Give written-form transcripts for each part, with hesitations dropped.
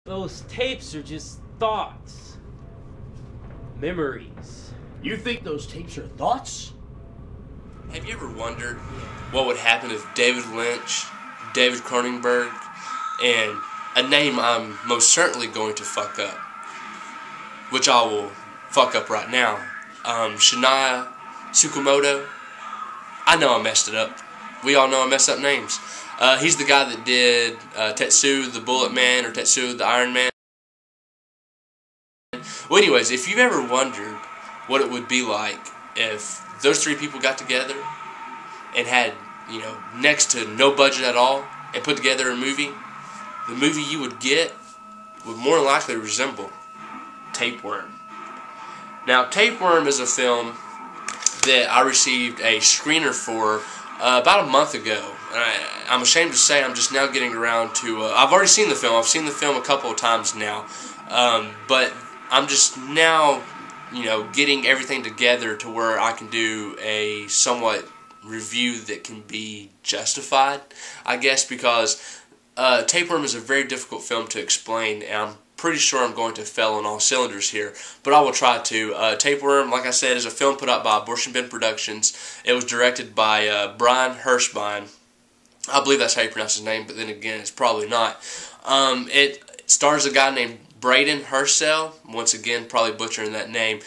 Those tapes are just thoughts. Memories. You think those tapes are thoughts? Have you ever wondered what would happen if David Lynch, David Cronenberg, and a name I'm most certainly going to fuck up, which I will fuck up right now, Shania Tsukamoto? I know I messed it up. We all know I mess up names. He's the guy that did Tetsuo the Bullet Man or Tetsuo the Iron Man. Well, anyways, if you've ever wondered what it would be like if those three people got together and had, next to no budget at all and put together a movie, the movie you would get would more than likely resemble Tapeworm. Now, Tapeworm is a film that I received a screener for about a month ago. I'm ashamed to say I'm just now getting around to... I've already seen the film. I've seen the film a couple of times now. But I'm just now, getting everything together to where I can do a somewhat review that can be justified, I guess, because Tapeworm is a very difficult film to explain, and I'm pretty sure I'm going to fail on all cylinders here, but I will try to. Tapeworm, like I said, is a film put out by Abortion Bin Productions. It was directed by Brian Hirschbein. I believe that's how you pronounce his name, but then again, it's probably not. It stars a guy named Braden Herschel. Once again, probably butchering that name.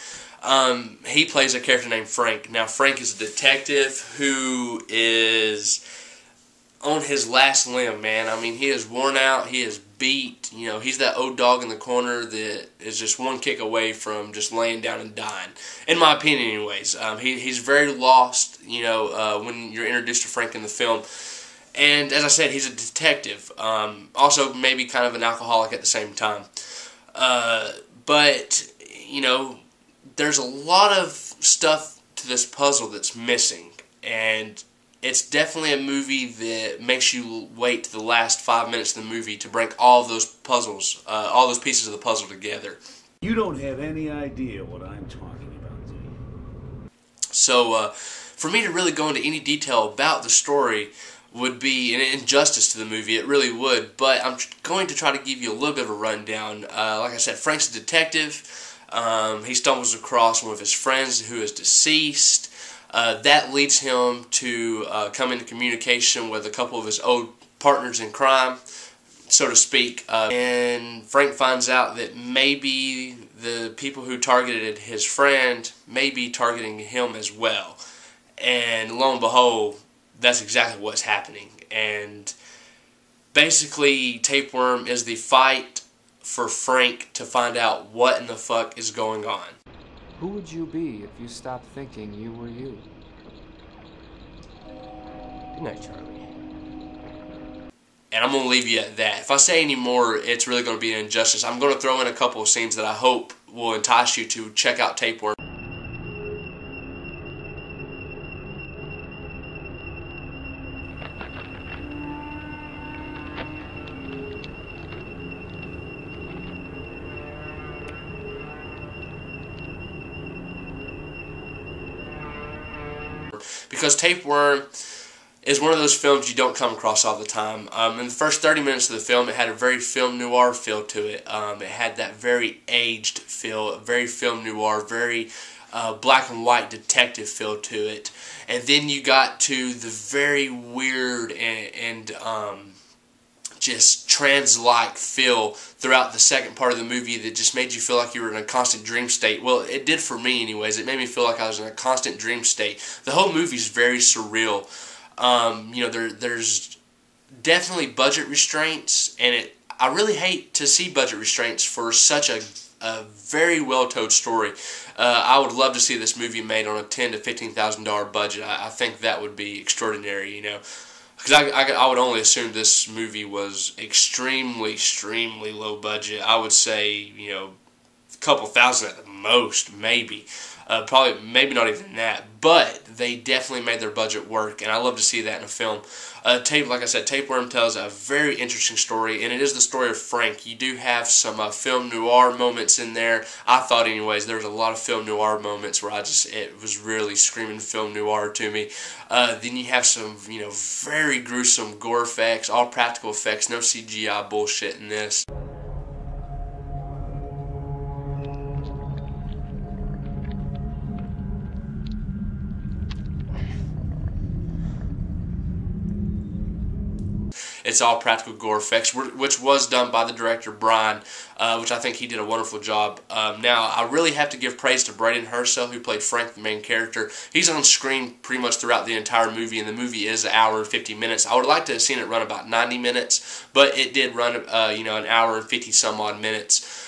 He plays a character named Frank. Now, Frank is a detective who is on his last limb, man. I mean, he is worn out. He is beat. He's that old dog in the corner that is just one kick away from just laying down and dying. In my opinion, anyways. He's very lost, when you're introduced to Frank in the film. And as I said, he's a detective. Also, maybe kind of an alcoholic at the same time. But, there's a lot of stuff to this puzzle that's missing. And it's definitely a movie that makes you wait to the last 5 minutes of the movie to break all those puzzles, all those pieces of the puzzle together. You don't have any idea what I'm talking about, do you? So, for me to really go into any detail about the story would be an injustice to the movie. It really would. But I'm going to try to give you a little bit of a rundown. Like I said, Frank's a detective. He stumbles across one of his friends who is deceased. That leads him to come into communication with a couple of his old partners in crime, so to speak. And Frank finds out that maybe the people who targeted his friend may be targeting him as well. And lo and behold, that's exactly what's happening. And basically, Tapeworm is the fight for Frank to find out what in the fuck is going on. Who would you be if you stopped thinking you were you? Good night, Charlie. And I'm going to leave you at that. If I say any more, it's really going to be an injustice. I'm going to throw in a couple of scenes that I hope will entice you to check out Tapeworm. Because Tapeworm is one of those films you don't come across all the time. In the first 30 minutes of the film, it had a very film noir feel to it. It had that very aged feel, very film noir, very black and white detective feel to it. And then you got to the very weird and just trance-like feel throughout the second part of the movie that just made you feel like you were in a constant dream state. Well, it did for me anyways. It made me feel like I was in a constant dream state. The whole movie's very surreal. There's definitely budget restraints, and I really hate to see budget restraints for such a very well-told story. I would love to see this movie made on a $10,000 to $15,000 budget. I think that would be extraordinary, Because I would only assume this movie was extremely low budget. I would say, a couple thousand at the most, maybe. Probably, maybe not even that. But they definitely made their budget work, and I love to see that in a film. Like I said, Tapeworm tells a very interesting story, and it is the story of Frank. You do have some film noir moments in there. I thought, anyways, there was a lot of film noir moments where it was really screaming film noir to me. Then you have some, very gruesome gore effects, all practical effects, no CGI bullshit in this. It's all practical gore effects, which was done by the director Brian, which I think he did a wonderful job. Now, I really have to give praise to Braden Herschel, who played Frank, the main character. He's on screen pretty much throughout the entire movie, and the movie is an hour and 50 minutes. I would like to have seen it run about 90 minutes, but it did run, an hour and 50 some odd minutes.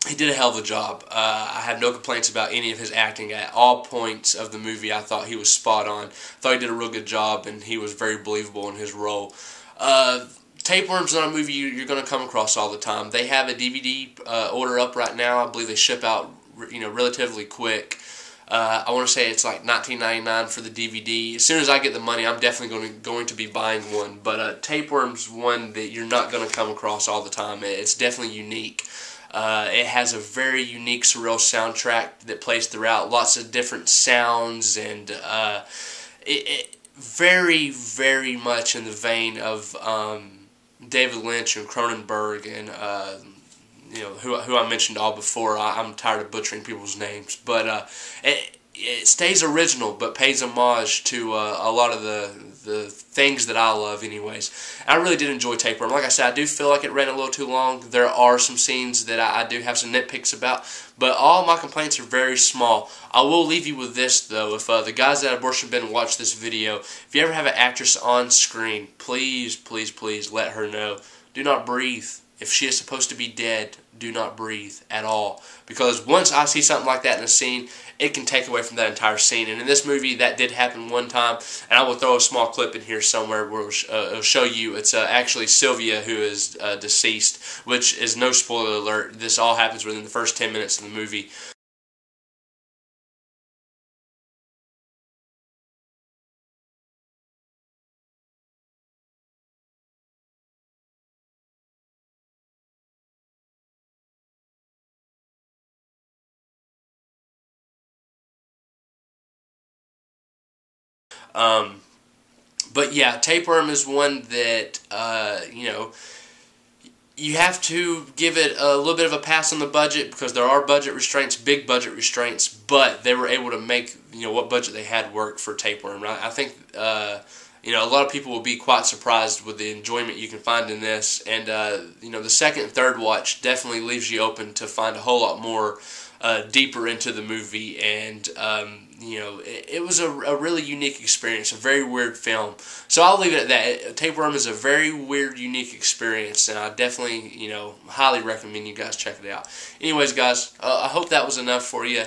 He did a hell of a job. I have no complaints about any of his acting at all points of the movie. I thought he was spot on. I thought he did a real good job, and he was very believable in his role. Tapeworm's not a movie you're going to come across all the time. They have a DVD order up right now. I believe they ship out, relatively quick. I want to say it's like $19.99 for the DVD. As soon as I get the money, I'm definitely going to be buying one. But Tapeworm's one that you're not going to come across all the time. It's definitely unique. It has a very unique, surreal soundtrack that plays throughout. Lots of different sounds, and it very, very much in the vein of David Lynch and Cronenberg, and who I mentioned all before. I'm tired of butchering people's names, but it stays original, but pays homage to a lot of the things that I love anyways. I really did enjoy Tapeworm. Like I said, I do feel like it ran a little too long. There are some scenes that I do have some nitpicks about, but all my complaints are very small. I will leave you with this, though. If the guys at Abortion Bin watch this video, if you ever have an actress on screen, please, please, please let her know. Do not breathe. If she is supposed to be dead, do not breathe at all. Because once I see something like that in a scene, it can take away from that entire scene. And in this movie, that did happen one time. And I will throw a small clip in here somewhere where it'll show you. It's actually Sylvia who is deceased, which is no spoiler alert. This all happens within the first 10 minutes of the movie. But yeah, Tapeworm is one that, you have to give it a little bit of a pass on the budget, because there are budget restraints, big budget restraints, but they were able to make, what budget they had work for Tapeworm. I think, a lot of people will be quite surprised with the enjoyment you can find in this, and, the second and third watch definitely leaves you open to find a whole lot more deeper into the movie, and it was a really unique experience, a very weird film. So I'll leave it at that. Tapeworm is a very weird, unique experience, and I definitely, highly recommend you guys check it out. Anyways, guys, I hope that was enough for you.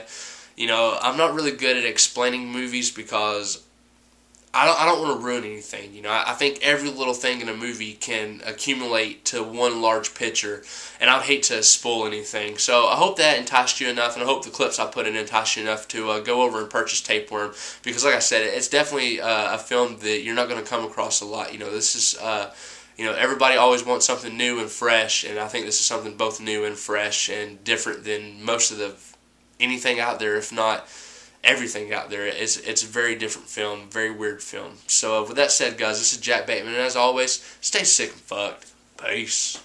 I'm not really good at explaining movies because I don't want to ruin anything. I think every little thing in a movie can accumulate to one large picture, and I'd hate to spoil anything. So I hope that enticed you enough, and I hope the clips I put in enticed you enough to go over and purchase Tapeworm, because like I said, it's definitely a film that you're not going to come across a lot. This is, everybody always wants something new and fresh, and I think this is something both new and fresh and different than most of anything out there, if not everything out there. It's a very different film, very weird film. So with that said, guys, this is Jack Bateman, and as always, stay sick and fucked. Peace.